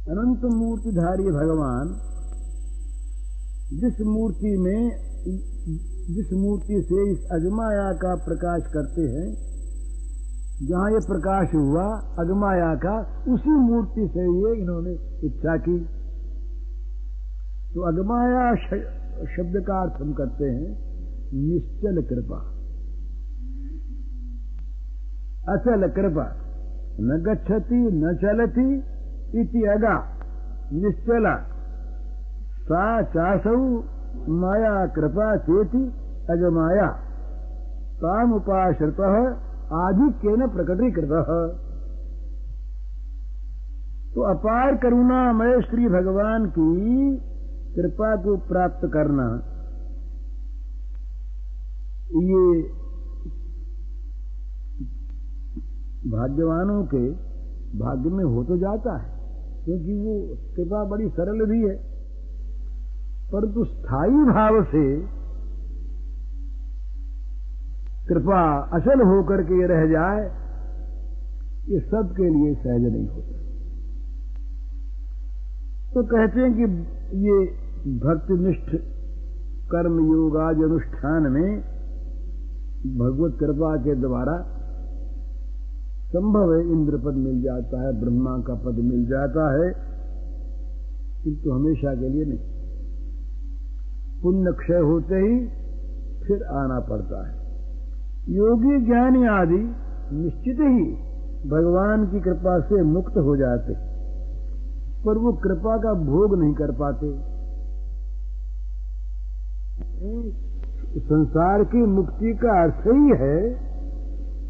अनंत मूर्तिधारी भगवान जिस मूर्ति से इस अगमाया का प्रकाश करते हैं, जहां ये प्रकाश हुआ अगमाया का, उसी मूर्ति से ये इन्होंने इच्छा की। तो अगमाया शब्द का अर्थ हम करते हैं निश्चल कृपा, अचल कृपा। न गच्छति न चलति इति अगा निश्चला सा चासौ माया कृपा चेति अगमाया तामुपाश्रितः आधिक्येन प्रकटीकृतः। तो अपार करुणामय श्री भगवान की कृपा को प्राप्त करना, ये भाग्यवानों के भाग्य में हो तो जाता है, क्योंकि वो कृपा बड़ी सरल भी है, परंतु स्थायी भाव से कृपा अचल होकर के ये रह जाए, ये सबके लिए सहज नहीं होता। तो कहते हैं कि ये भक्तिनिष्ठ कर्म योगाज अनुष्ठान में भगवत कृपा के द्वारा संभव है इंद्र पद मिल जाता है, ब्रह्मा का पद मिल जाता है, किंतु हमेशा के लिए नहीं। पुण्य क्षय होते ही फिर आना पड़ता है। योगी ज्ञानी आदि निश्चित ही भगवान की कृपा से मुक्त हो जाते, पर वो कृपा का भोग नहीं कर पाते। संसार की मुक्ति का अर्थ ही है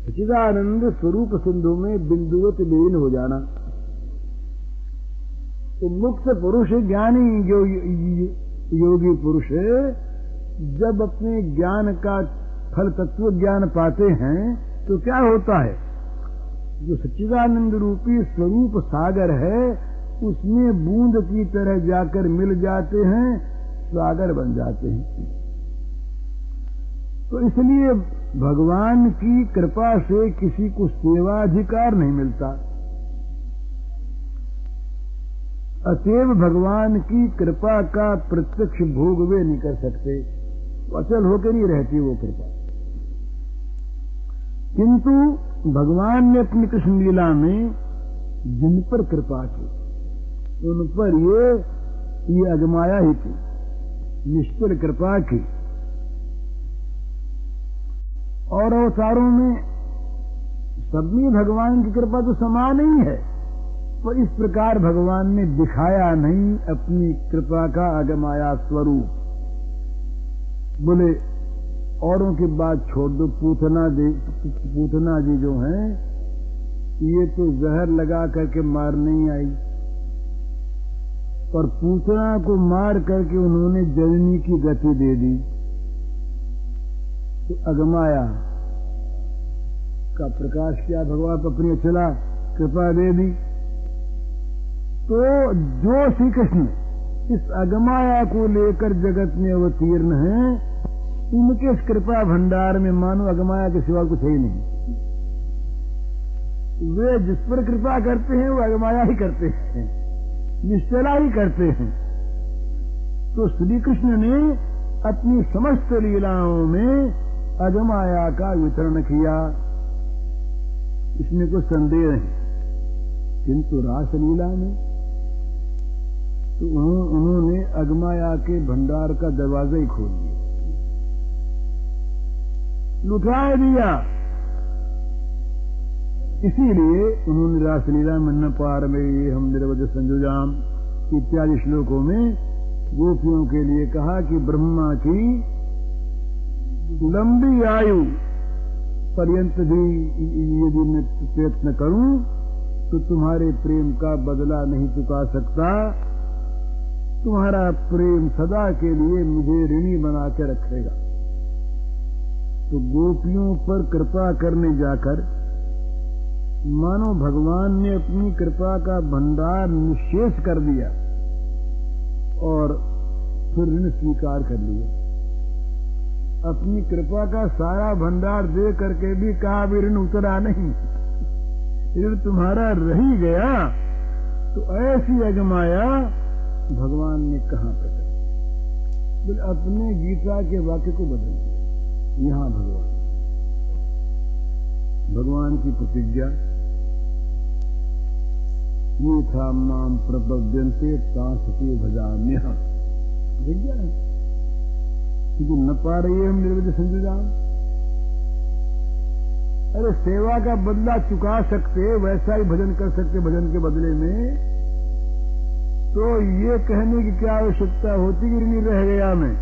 सच्चिदानंद स्वरूप सिंधु में बिंदुवत लीन हो जाना। तो मुक्त पुरुष, ज्ञानी जो योगी पुरुष जब अपने ज्ञान का फल तत्व ज्ञान पाते हैं तो क्या होता है, जो सच्चिदानंद रूपी स्वरूप सागर है उसमें बूंद की तरह जाकर मिल जाते हैं, सागर बन जाते हैं। तो इसलिए भगवान की कृपा से किसी को सेवाधिकार नहीं मिलता। अतएव भगवान की कृपा का प्रत्यक्ष भोग वे नहीं कर सकते, अचल होकर ही रहती वो कृपा। किंतु भगवान ने अपनी कृष्ण लीला में जिन पर कृपा की उन पर ये अगमाया ही की, निश्चल कृपा की। और अवतारों में सब में भगवान की कृपा तो समान ही है, पर इस प्रकार भगवान ने दिखाया नहीं अपनी कृपा का अगमाया स्वरूप। बोले औरों की बात छोड़ दो, पूतना जी जो हैं ये तो जहर लगा करके मारने ही आई, और पूतना को मार करके उन्होंने जननी की गति दे दी। तो अगमाया का प्रकाश किया, भगवान अपनी चला कृपा दे दी। तो जो श्री कृष्ण इस अगमाया को लेकर जगत में अवतीर्ण हैं, उनके इस कृपा भंडार में मानो अगमाया के सिवा कुछ ही नहीं। वे जिस पर कृपा करते हैं वो अगमाया ही करते हैं, निश्चला ही करते हैं। तो श्री कृष्ण ने अपनी समस्त लीलाओं में अगमाया का वितरण किया, इसमें कोई संदेह नहीं। किंतु रासलीला में तो उन्होंने अगमाया के भंडार का दरवाजा ही खोल दिया, लुटाए दिया। इसीलिए उन्होंने रासलीला में न पार में ये हम निरवध संजुजाम इत्यादि श्लोकों में गोपियों के लिए कहा कि ब्रह्मा की लंबी आयु पर्यंत भी यदि मैं प्रयत्न करूं तो तुम्हारे प्रेम का बदला नहीं चुका सकता, तुम्हारा प्रेम सदा के लिए मुझे ऋणी बना के रखेगा। तो गोपियों पर कृपा करने जाकर मानो भगवान ने अपनी कृपा का भंडार निशेष कर दिया और फिर ऋण स्वीकार कर लिया। अपनी कृपा का सारा भंडार दे करके भी कहा भी ऋण उतरा नहीं, ऋण तुम्हारा रह ही गया, तो ऐसी अगमाया भगवान ने कहां प्रकट? बोले अपने गीता के वाक्य को बदल दिया। यहां भगवान की प्रतिज्ञा ये था, माम प्रपद्यन्ते तांसते भजाम्यः। प्रतिज्ञा है क्योंकि न पा रही है हम निर्वध संजुजाम। अरे सेवा का बदला चुका सकते, वैसा ही भजन कर सकते भजन के बदले में, तो ये कहने की क्या आवश्यकता होती कि ऋणी रह गया मैं।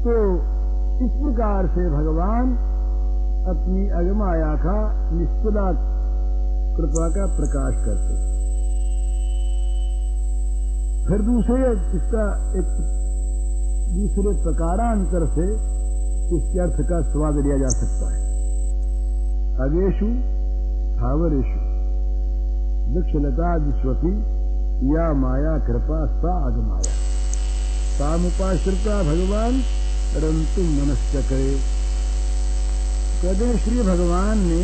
तो इस प्रकार से भगवान अपनी अगमाया का निष्फला कृपा का प्रकाश करते। फिर इसका एक दूसरे प्रकारांतर से इसके अर्थ का स्वाद लिया जा सकता है। अगेषु स्थावरेषु वृक्षलता विश्वती या माया कृपा सा अगमाया सामुपाश्रिता भगवान परंतु मनस्य करे। कहते श्री भगवान ने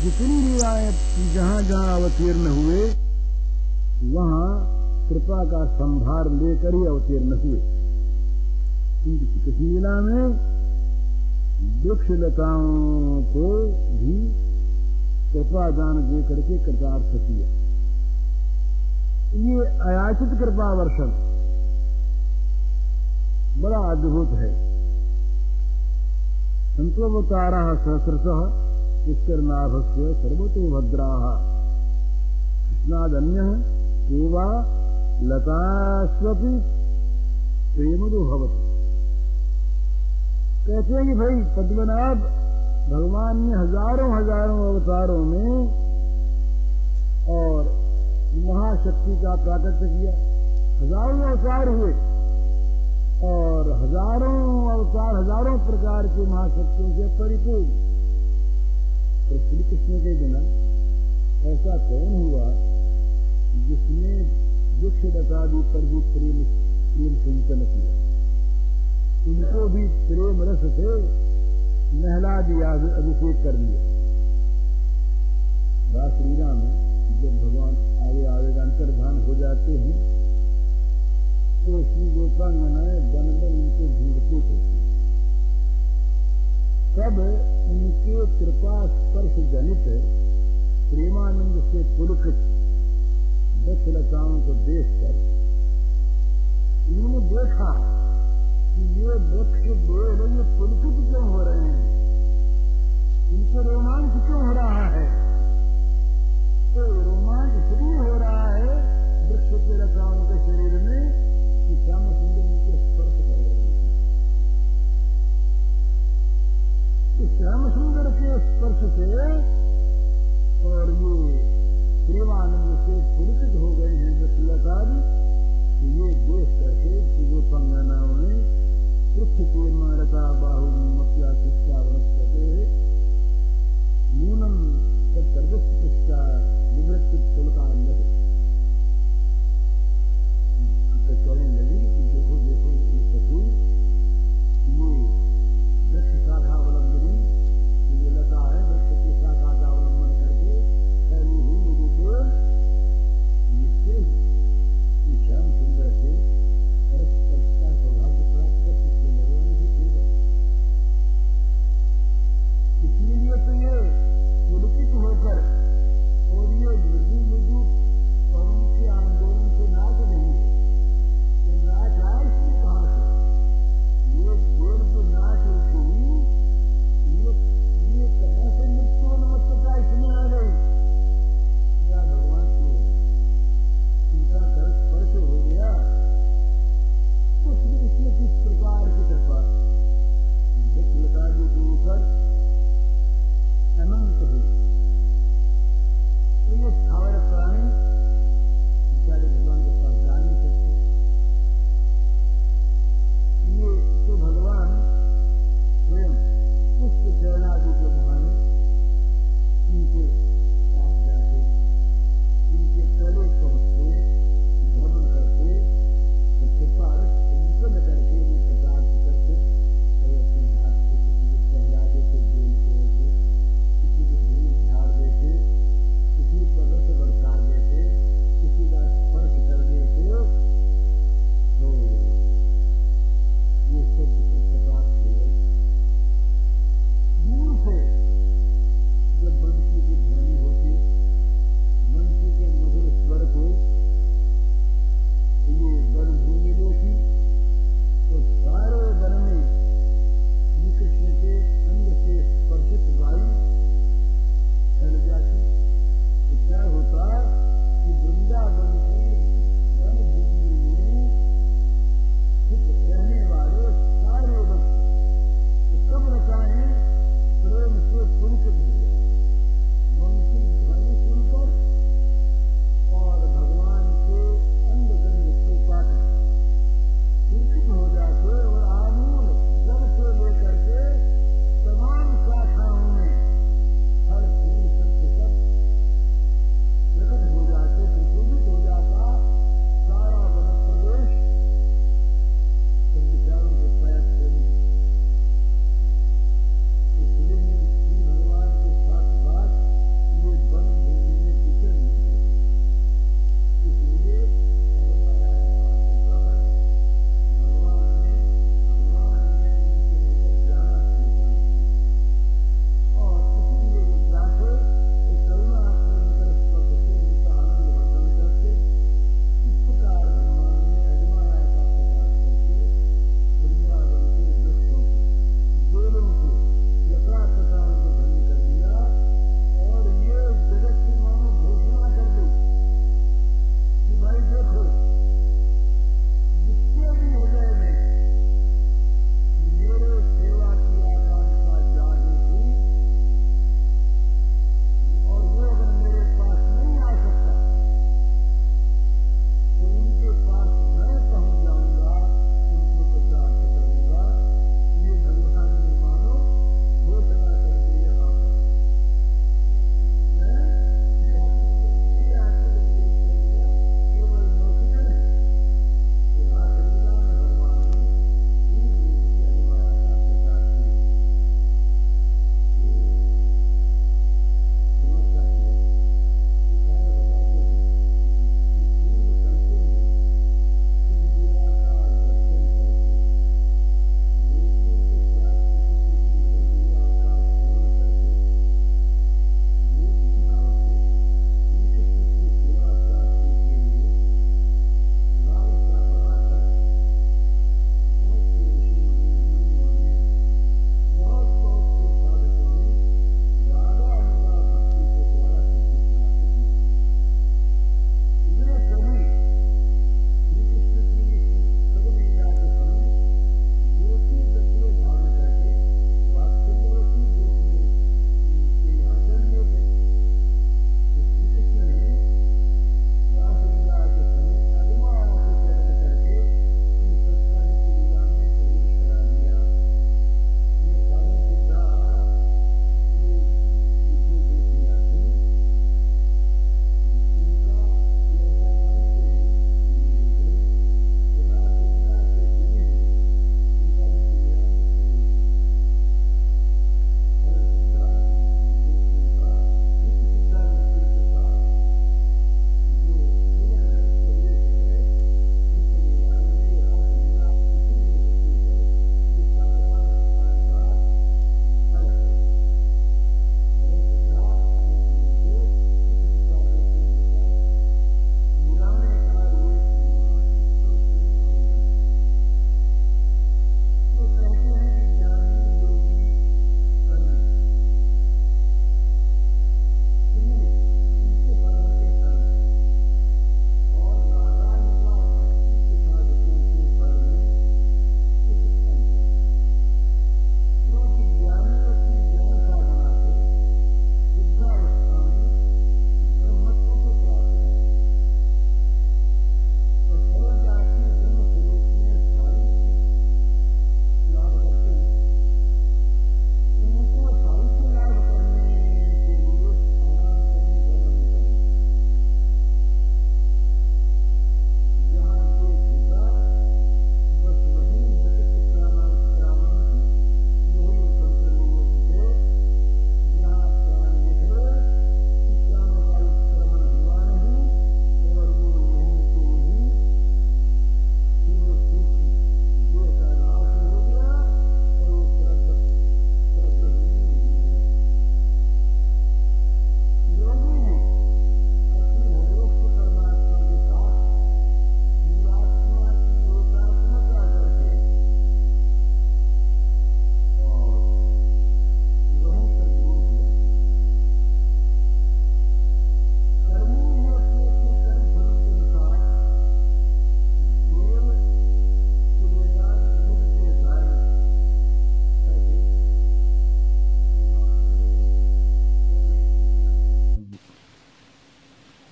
जितनी लीलाएं जहां जहां अवतीर्ण हुए वहां कृपा का संभार लेकर ही अवतीर्ण हुए। किसी लीला में वृक्षलताओं को भी कृपा दान दे करके कृतार्थ किया। ये अयाचित कृपा वर्षण बड़ा अद्भुत है। संतोवतारा सहस्रशः पुष्करनाभस्य सर्वतो भद्राः कृष्णादन्यः पूवा लतास्वपि प्रेमदो भवति। कहते हैं कि भाई पद्मनाभ भगवान ने हजारों हजारों अवतारों में और महाशक्ति का प्राकट्य किया। हजारों अवतार हुए और हजारों अवतार हजारों प्रकार की महाशक्तियों से परिपूर्ण। तो श्री कृष्ण के बिना ऐसा कौन हुआ जिसने वृक्षलतादि पर भी प्रेम सिंचन किया? उनको भी प्रेम रस से नहला दिया, अभिषेक कर दिया। रास लीला में जब भगवान आगे आगे अंतर्धान हो जाते हैं तो श्री गोपांगनाएं बन बन उनको ढूंढते थे। तब उनके कृपा स्पर्श जनित प्रेमानंद से पुलकित वृक्षलताओं को देखकर उन्होंने देखा कि ये वृक्ष बेल ये पुलकित क्यों हो रहे हैं, इनको रोमांच क्यों हो रहा है? तो रोमांच इसलिए हो रहा है वृक्ष के लताओं के शरीर में कि श्याम सुंदर उनको स्पर्श कर रहे हैं। तो श्याम सुंदर के स्पर्श से और ये प्रेमानंद से पुलकित हो गए हैं वृक्षलतादि। तो ये देख करके गोपांगनाओं ने पृथ्व के मारता बाहु मत्या शिक्षा वनस्पते मूलम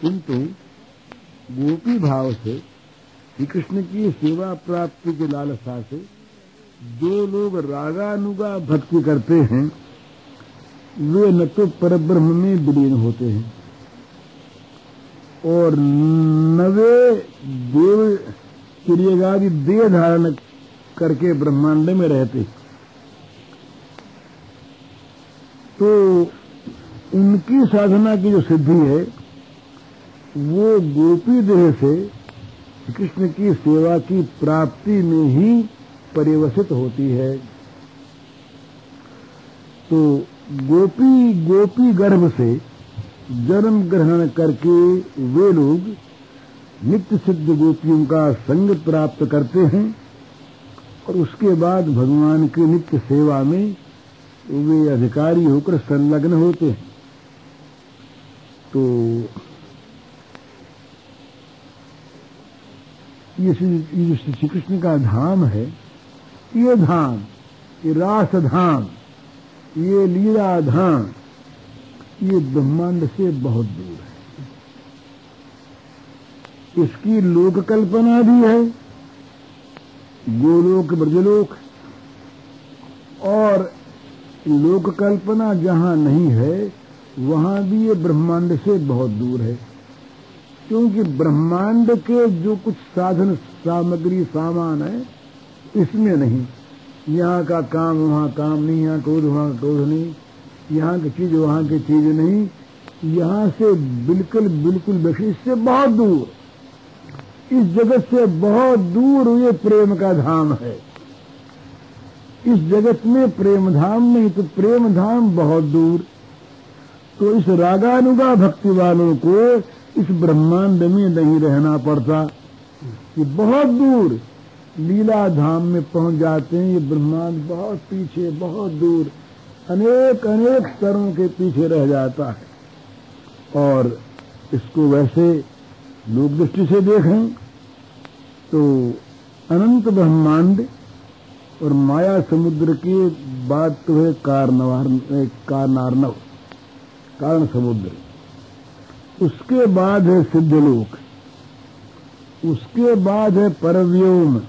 किंतु गोपी भाव से श्री कृष्ण की सेवा प्राप्ति के लालसा से जो लोग रागानुगा भक्ति करते हैं वे न तो परब्रह्म में विलीन होते हैं और न वे देव क्रियादि देह धारण करके ब्रह्मांड में रहते। तो उनकी साधना की जो सिद्धि है वो गोपी देह से कृष्ण की सेवा की प्राप्ति में ही परिवसित होती है। तो गोपी गर्भ से जन्म ग्रहण करके वे लोग नित्य सिद्ध गोपियों का संग प्राप्त करते हैं और उसके बाद भगवान की नित्य सेवा में वे अधिकारी होकर संलग्न होते हैं। तो ये श्री कृष्ण का धाम है, ये धाम, ये रास धाम, ये लीला धाम, ये ब्रह्मांड से बहुत दूर है। इसकी लोक कल्पना भी है, गोलोक ब्रजलोक, और लोक कल्पना जहां नहीं है वहां भी ये ब्रह्मांड से बहुत दूर है। क्योंकि ब्रह्मांड के जो कुछ साधन सामग्री सामान है इसमें नहीं, यहाँ का काम वहाँ काम नहीं, यहाँ क्रोध वहाँ क्रोध नहीं, यहाँ की चीज वहाँ की चीज नहीं, यहाँ से बिल्कुल विशेष से बहुत दूर, इस जगत से बहुत दूर ये प्रेम का धाम है। इस जगत में प्रेम धाम नहीं तो प्रेम धाम बहुत दूर। तो इस रागानुगा भक्ति वालों को इस ब्रह्मांड में नहीं रहना पड़ता, ये बहुत दूर लीला धाम में पहुंच जाते हैं। ये ब्रह्मांड बहुत पीछे, बहुत दूर, अनेक स्तरों के पीछे रह जाता है। और इसको वैसे लोक दृष्टि से देखें तो अनंत ब्रह्मांड और माया समुद्र की बात तो है कारण समुद्र, उसके बाद है सिद्धलोक, उसके बाद है परव्योम,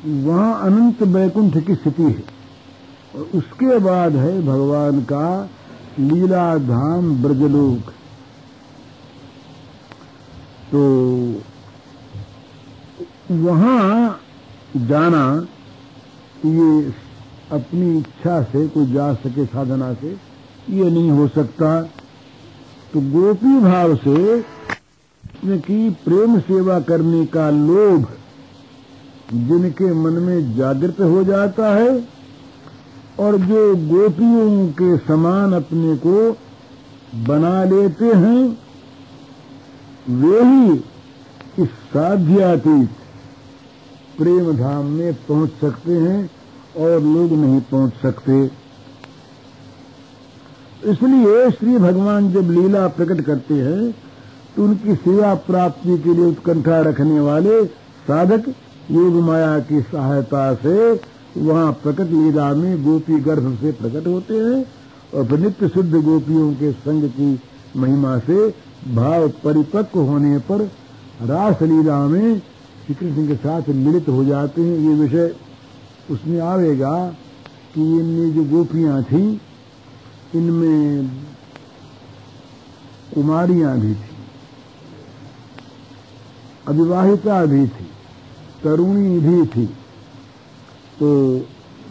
वहां अनंत वैकुंठ की स्थिति है, और उसके बाद है भगवान का लीला धाम ब्रजलोक। तो वहां जाना ये अपनी इच्छा से कोई जा सके, साधना से ये नहीं हो सकता। तो गोपी भाव से कि प्रेम सेवा करने का लोभ जिनके मन में जागृत हो जाता है और जो गोपियों के समान अपने को बना लेते हैं, वे ही इस साध्यातीत प्रेम धाम में पहुंच सकते हैं और लोग नहीं पहुंच सकते। इसलिए श्री भगवान जब लीला प्रकट करते हैं तो उनकी सेवा प्राप्ति के लिए उत्कंठा रखने वाले साधक योग माया की सहायता से वहां प्रकट लीला में गोपी गर्भ से प्रकट होते हैं और नित्य शुद्ध गोपियों के संग की महिमा से भाव परिपक्व होने पर रास लीला में श्री कृष्ण के साथ मिलित हो जाते हैं। ये विषय उसमें आवेगा कि इनमें जो गोपियां थी इनमें कुमारियां भी थी, अविवाहिता भी थी, तरुणी भी थी। तो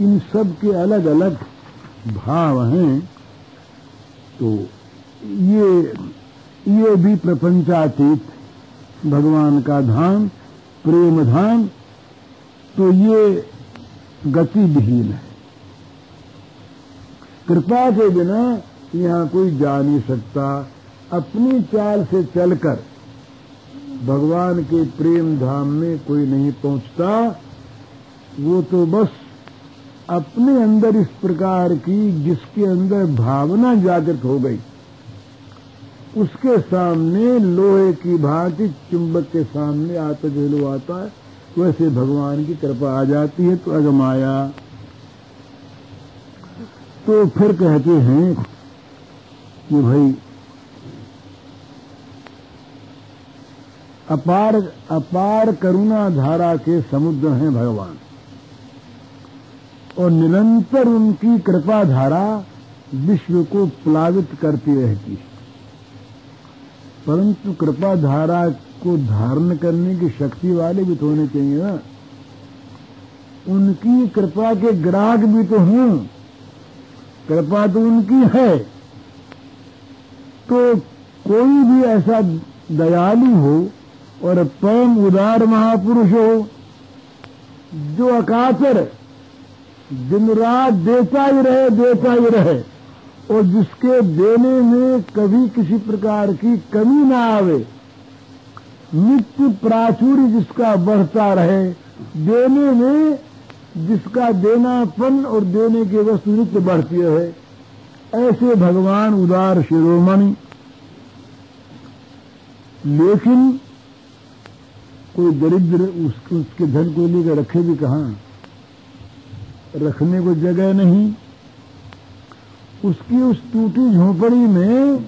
इन सब के अलग अलग भाव हैं। तो ये भी प्रपंचातीत भगवान का धाम, प्रेम धाम, तो ये गति विहीन है। कृपा के बिना यहाँ कोई जा नहीं सकता। अपनी चाल से चलकर भगवान के प्रेम धाम में कोई नहीं पहुंचता। वो तो बस अपने अंदर इस प्रकार की जिसके अंदर भावना जागृत हो गई, उसके सामने लोहे की भांति चुंबक के सामने आता जलो आता है, वैसे भगवान की कृपा आ जाती है तो अगमाया। तो फिर कहते हैं कि भाई अपार अपार करुणा धारा के समुद्र हैं भगवान, और निरंतर उनकी कृपा धारा विश्व को प्लावित करती रहती है। परंतु कृपा धारा को धारण करने की शक्ति वाले भी तो होने चाहिए ना। उनकी कृपा के ग्राहक भी तो हों, कृपा तो उनकी है। तो कोई भी ऐसा दयालु हो और परम उदार महापुरुष हो जो अकातर दिन रात देता ही रहे और जिसके देने में कभी किसी प्रकार की कमी ना आवे, नित्य प्राचुर्य जिसका बढ़ता रहे, देने में जिसका देनापन और देने की वस्तु नित्य बढ़ती रहे, ऐसे भगवान उदार शिरोमणि। लेकिन कोई दरिद्र उसके धन को लेकर रखे भी कहां, रखने को जगह नहीं। उसकी उस टूटी झोपड़ी में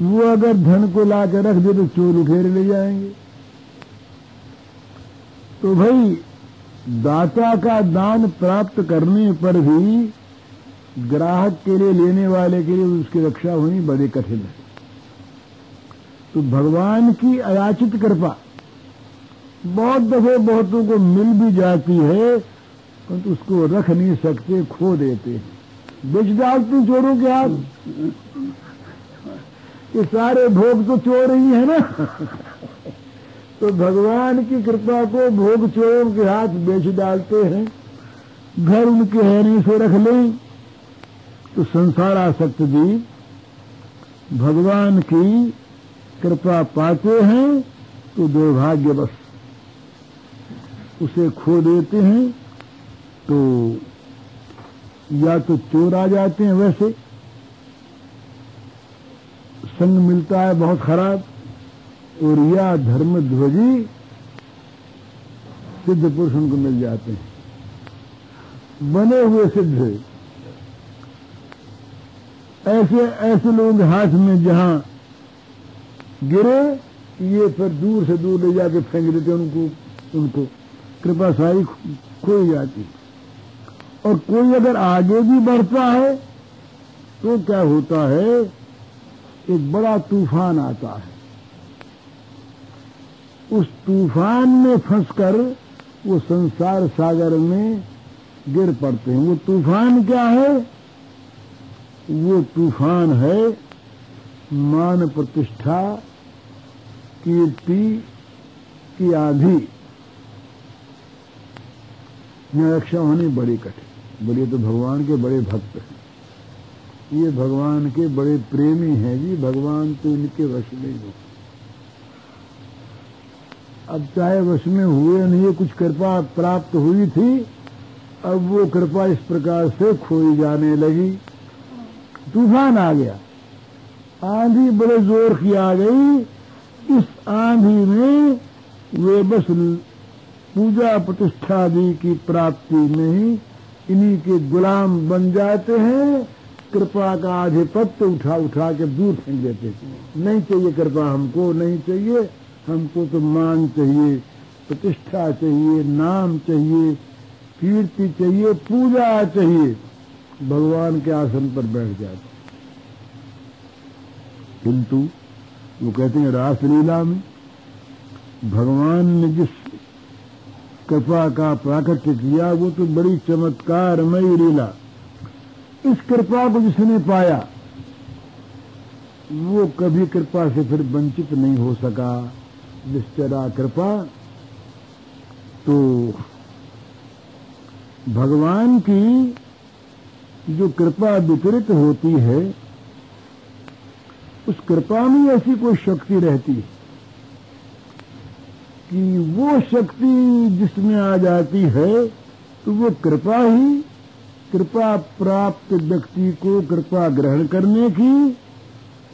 वो अगर धन को लाकर रख दे तो चोर उठेर ले जाएंगे। तो भाई दाता का दान प्राप्त करने पर भी ग्राहक के लिए, लेने वाले के लिए उसकी रक्षा होनी बड़ी कठिन है। तो भगवान की अयाचित कृपा बहुत दफे बहुतों को मिल भी जाती है, परंतु उसको रख नहीं सकते, खो देते हैं, बेच डालते चोरों के हाथ। ये सारे भोग तो चोर ही है ना। तो भगवान की कृपा को भोग चोरों के हाथ बेच डालते हैं। घर उनके है नहीं से रख लें। तो संसारासक्त जीव भगवान की कृपा पाते हैं तो दुर्भाग्यवश उसे खो देते हैं। तो या तो चोर आ जाते हैं, वैसे संग मिलता है बहुत खराब, और या धर्मध्वजी सिद्ध पुरुष उनको मिल जाते हैं, बने हुए सिद्ध। ऐसे लोगों के हाथ में जहां गिरे ये फिर दूर से दूर ले जाके फेंक देते, उनको कृपा सारी खोई जाती। और कोई अगर आगे भी बढ़ता है तो क्या होता है, एक बड़ा तूफान आता है। उस तूफान में फंसकर वो संसार सागर में गिर पड़ते हैं। वो तूफान क्या है? वो तूफान है मान प्रतिष्ठा कीर्ति की आंधी। यह रक्षा होनी बड़ी कठिन। बोलिए तो भगवान के बड़े भक्त हैं, ये भगवान के बड़े प्रेमी हैं जी। भगवान तो इनके वश में हो। अब चाहे वश में हुए नहीं, कुछ कृपा प्राप्त हुई थी, अब वो कृपा इस प्रकार से खोई जाने लगी। तूफान आ गया, आंधी बड़े जोर की आ गई। इस आंधी में वे बस पूजा प्रतिष्ठा आदि की प्राप्ति में ही इन्हीं के गुलाम बन जाते हैं। कृपा का आधिपत्य उठा उठा के दूर फेंक देते। नहीं चाहिए कृपा, हमको नहीं चाहिए, हमको तो मान चाहिए, प्रतिष्ठा चाहिए, नाम चाहिए, कीर्ति चाहिए, पूजा चाहिए। भगवान के आसन पर बैठ जाते। किंतु वो कहते हैं रासलीला में भगवान ने जिस कृपा का प्राकट्य किया वो तो बड़ी चमत्कारमयी लीला। इस कृपा को जिसने पाया वो कभी कृपा से फिर वंचित नहीं हो सका। निश्चरा कृपा। तो भगवान की जो कृपा वितरित होती है उस कृपा में ऐसी कोई शक्ति रहती है कि वो शक्ति जिसमें आ जाती है तो वो कृपा ही कृपा प्राप्त व्यक्ति को कृपा ग्रहण करने की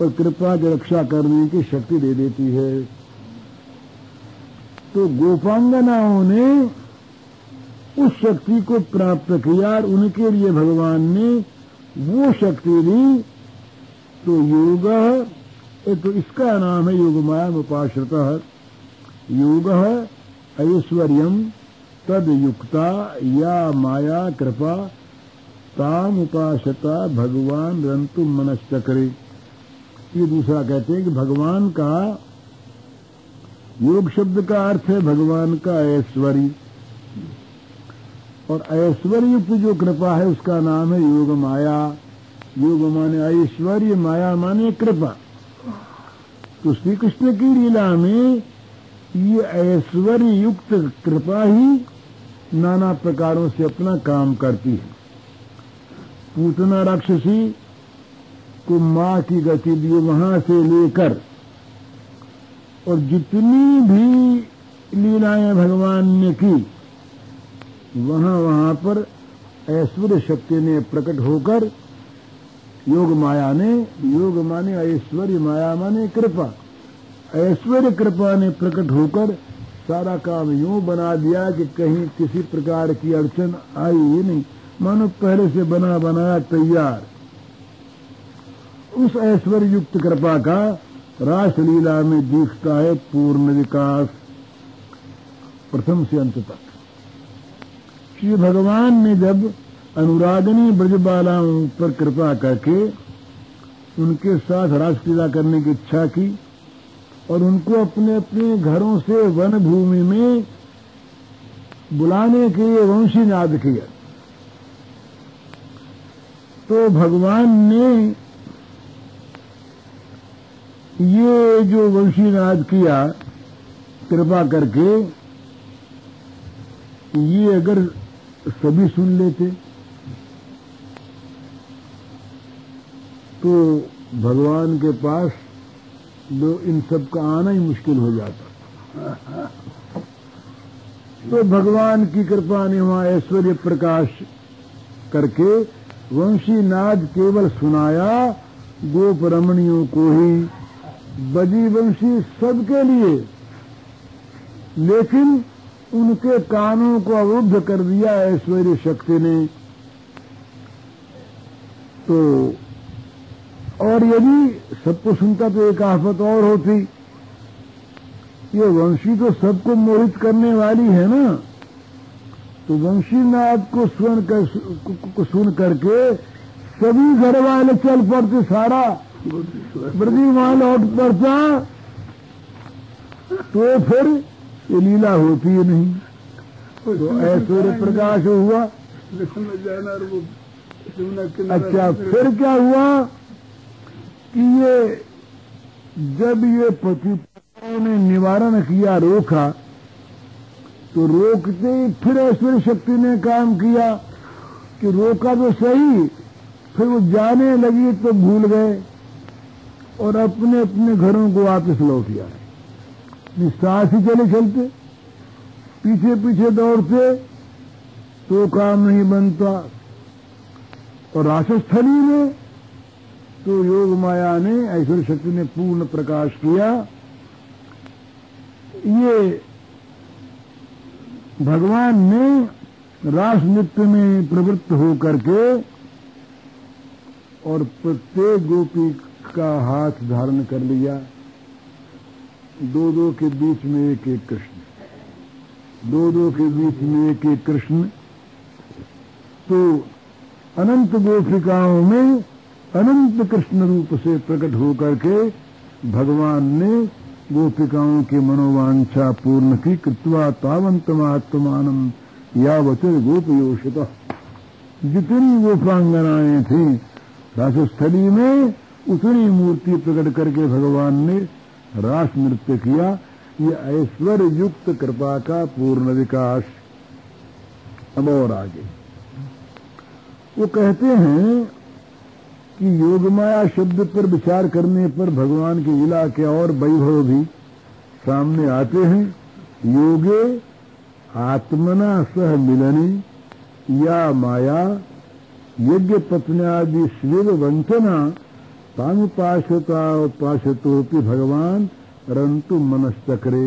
और कृपा की रक्षा करने की शक्ति दे देती है। तो गोपांगनाओं ने उस शक्ति को प्राप्त किया और उनके लिए भगवान ने वो शक्ति दी। तो योग, तो इसका नाम है योगमाया उपाश्रितः। योगः ऐश्वर्यम् तद युक्ता या माया कृपा ताम उपासता भगवान रंतु मनश्चक्रे। ये दूसरा कहते हैं कि भगवान का योग शब्द का अर्थ है भगवान का ऐश्वर्य, और ऐश्वर्य युक्त जो कृपा है उसका नाम है योग माया। योग माने ऐश्वर्य, माया माने कृपा। तो श्री कृष्ण की लीला में ये ऐश्वर्य युक्त कृपा ही नाना प्रकारों से अपना काम करती है। पूतना राक्षसी को मां की गति दी, वहां से लेकर और जितनी भी लीलाएं भगवान ने की वहां पर ऐश्वर्य शक्ति ने प्रकट होकर योग माया ने, योग माने ऐश्वर्य, माया माने कृपा, ऐश्वर्य कृपा ने प्रकट होकर सारा काम यूं बना दिया कि कहीं किसी प्रकार की अड़चन आई ही नहीं, मानो पहले से बना बनाया तैयार। उस ऐश्वर्य युक्त कृपा का रासलीला में दिखता है पूर्ण विकास, प्रथम से अंत तक। श्री भगवान ने जब अनुरागनी ब्रजबालाओं पर कृपा करके उनके साथ रासलीला करने की इच्छा की और उनको अपने अपने घरों से वन भूमि में बुलाने के लिए वंशीनाद किया, तो भगवान ने ये जो वंशीनाद किया कृपा करके, ये अगर सभी सुन लेते तो भगवान के पास इन सब का आना ही मुश्किल हो जाता। तो भगवान की कृपा ने वहां ऐश्वर्य प्रकाश करके वंशीनाद केवल सुनाया गोप रमणियों को ही, बजी वंशी सबके लिए, लेकिन उनके कानों को अवरुद्ध कर दिया ऐश्वर्य शक्ति ने। तो और यदि सबको सुनता तो एक आफत और होती, ये वंशी तो सबको मोहित करने वाली है ना, तो वंशीनाद को सुन करके सभी घर वाले चल पड़ते, सारा ब्रजी वहां लौट पड़ता, तो फिर ये लीला होती ही नहीं। तो ऐश्वर्य प्रकाश हुआ। अच्छा, फिर क्या हुआ कि ये जब ये पतिताओं ने निवारण किया, रोका, तो रोकते ही फिर ऐश्वर्य शक्ति ने काम किया कि रोका तो सही, फिर वो जाने लगी तो भूल गए और अपने अपने घरों को वापस लौट आए। साथ ही चले चलते, पीछे पीछे दौड़ते तो काम नहीं बनता। और रासस्थली में तो योग माया ने, ऐश्वर्य शक्ति ने पूर्ण प्रकाश किया। ये भगवान ने रास नृत्य में प्रवृत्त होकर के और प्रत्येक गोपी का हाथ धारण कर लिया, दो दो के बीच में एक एक कृष्ण, दो दो के बीच में एक एक कृष्ण। तो अनंत गोपिकाओं में अनंत कृष्ण रूप से प्रकट होकर के भगवान ने गोपिकाओं की मनोवांछा पूर्ण की। कृत्वा तावंतमात्मानम यावतिर गोपयोषिता। जितनी गोपांगनाएं थी रासस्थली में, उतनी मूर्ति प्रकट करके भगवान ने रास नृत्य किया। ये ऐश्वर्य युक्त कृपा का पूर्ण विकास। अब और आगे वो कहते हैं कि योगमाया शब्द पर विचार करने पर भगवान की लीला के और वैभव भी सामने आते हैं। योगे आत्मना सह मिलनी या माया यज्ञ पत्न्यादि शिव वंचना तामुपाश्यता उपाश्यतोपि भगवान रंतु मनश्चक्रे।